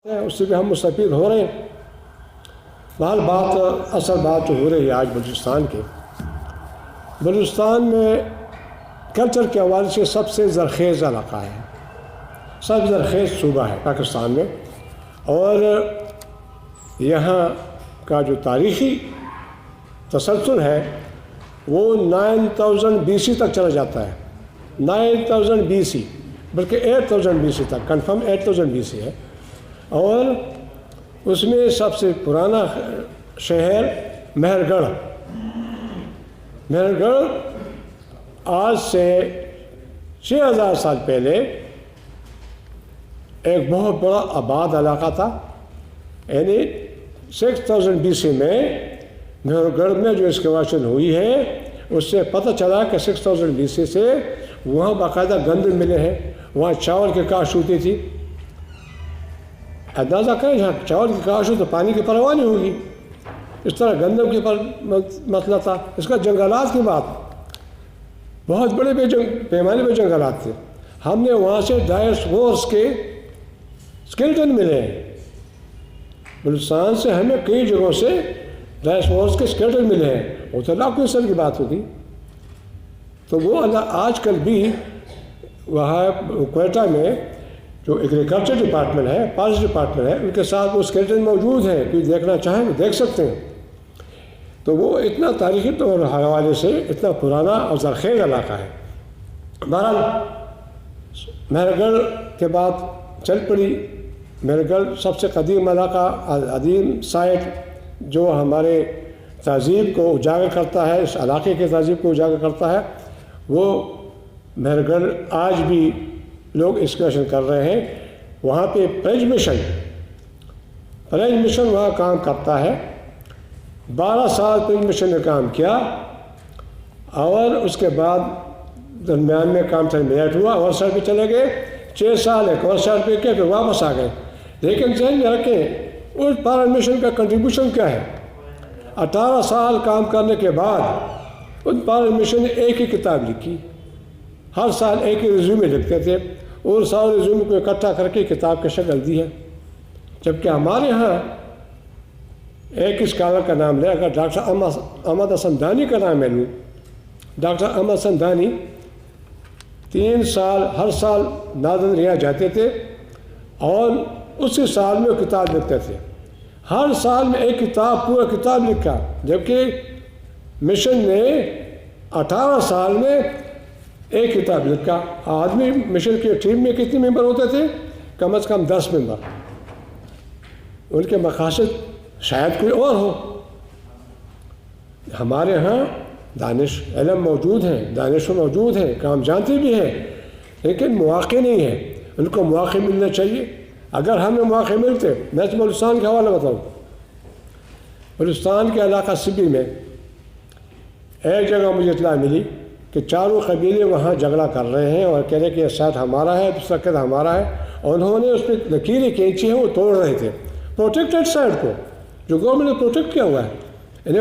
اس سے بھی ہم مستفید ہو رہے ہیں۔ بہرحال اصل بات جو ہو رہی ہے آج بلوچستان کی، بلوچستان میں کلچر کے حوالے سے سب سے زرخیز علاقہ ہے، سب سے زرخیز صوبہ ہے پاکستان میں، اور یہاں کا جو تاریخی تسلسل ہے وہ 9000 BC تک چلا جاتا ہے، 9000 BC بلکہ 8000 BC تک، کنفرم 8000 BC ہے۔ اور اس میں سب سے پرانا شہر مہر گڑھ آج سے 6000 سال پہلے ایک بہت بڑا آباد علاقہ تھا، یعنی 6000 BC میں مہر گڑھ میں جو ایکسکیویشن ہوئی ہے اس سے پتہ چلا کہ 6000 BC سے وہاں باقاعدہ گندم ملے ہیں، وہاں چاول کی کاشت ہوتی تھی۔ اندازہ کریں جہاں چاول کی کاشت ہو تو پانی کی پرواہ نہیں ہوگی، اس طرح گندم کے مسئلہ تھا۔ اس کا جنگلات کی بات، بہت بڑے پیمانے پہ جنگلات تھے۔ ہم نے وہاں سے ڈائناسورس کے اسکیلٹن ملے ہیں، بلوچستان سے ہمیں کئی جگہوں سے ڈائناسورس کے اسکیلٹن ملے ہیں، وہ تو لاکھوں سال کی بات ہوگی۔ تو وہ آج کل بھی وہاں کوئٹہ میں جو ایگریکلچر ڈپارٹمنٹ ہے، فارسٹ ڈپارٹمنٹ ہے، ان کے ساتھ وہ اسکیلٹن موجود ہیں، کوئی دیکھنا چاہیں وہ دیکھ سکتے ہیں۔ تو وہ اتنا تاریخی طور حوالے سے اتنا پرانا اور زرخیز علاقہ ہے۔ بہرحال مہر گڑھ کے بعد چل پڑی، مہر گڑھ سب سے قدیم علاقہ، عظیم سائٹ جو ہمارے تہذیب کو اجاگر کرتا ہے، اس علاقے کے تہذیب کو اجاگر کرتا ہے، وہ مہر گڑھ آج بھی لوگ ایکسکیویشن کر رہے ہیں۔ وہاں پہ پرنج مشن وہاں کام کرتا ہے، 12 سال پرنج مشن نے کام کیا، اور اس کے بعد درمیان میں کام ٹرمینیٹ ہوا، اور سائڈ پہ چلے گئے، 6 سال ایک اور سائڈ پہ کیا، پھر واپس آ گئے۔ لیکن ذہن میں رکھیں اس پرنج مشن کا کنٹریبیوشن کیا ہے۔ 18 سال کام کرنے کے بعد ان پرنج مشن نے ایک ہی کتاب لکھی، ہر سال ایک ہی ریزیومے لکھتے تھے، اور سارے ریزیومے کو اکٹھا کر کے کتاب کی شکل دی ہے۔ جبکہ ہمارے ہاں ایک اسکالر کا نام لے، اگر ڈاکٹر احمد حسن دانی کا نام ہے لوں، ڈاکٹر احمد حسن دانی 3 سال ہر سال ناردرن ریا جاتے تھے، اور اسی سال میں وہ کتاب لکھتے تھے۔ ہر سال میں ایک کتاب، پورا کتاب لکھا، جبکہ مشن نے 18 سال میں ایک کتاب لکھا۔ آدمی مشن کی ٹیم میں کتنے ممبر ہوتے تھے؟ کم از کم 10 ممبر۔ ان کے مقاصد شاید کوئی اور ہو۔ ہمارے ہاں دانش علم موجود ہیں، دانشور موجود ہیں، کام جانتے بھی ہیں، لیکن مواقع نہیں ہے۔ ان کو مواقع ملنا چاہیے۔ اگر ہمیں مواقع ملتے، میں تو بلوچستان کا حوالہ بتاؤں، بلوچستان کے علاقہ سبی میں ایک جگہ مجھے اطلاع ملی کہ 4 قبیلے وہاں جھگڑا کر رہے ہیں، اور کہہ رہے کہ یہ سائٹ ہمارا ہے، دوسرا کہتا ہمارا ہے، اور انہوں نے اس پہ لکیریں کھینچی ہیں، وہ توڑ رہے تھے پروٹیکٹڈ سائٹ کو، جو گورنمنٹ نے پروٹیکٹ کیا ہوا ہے۔ انہیں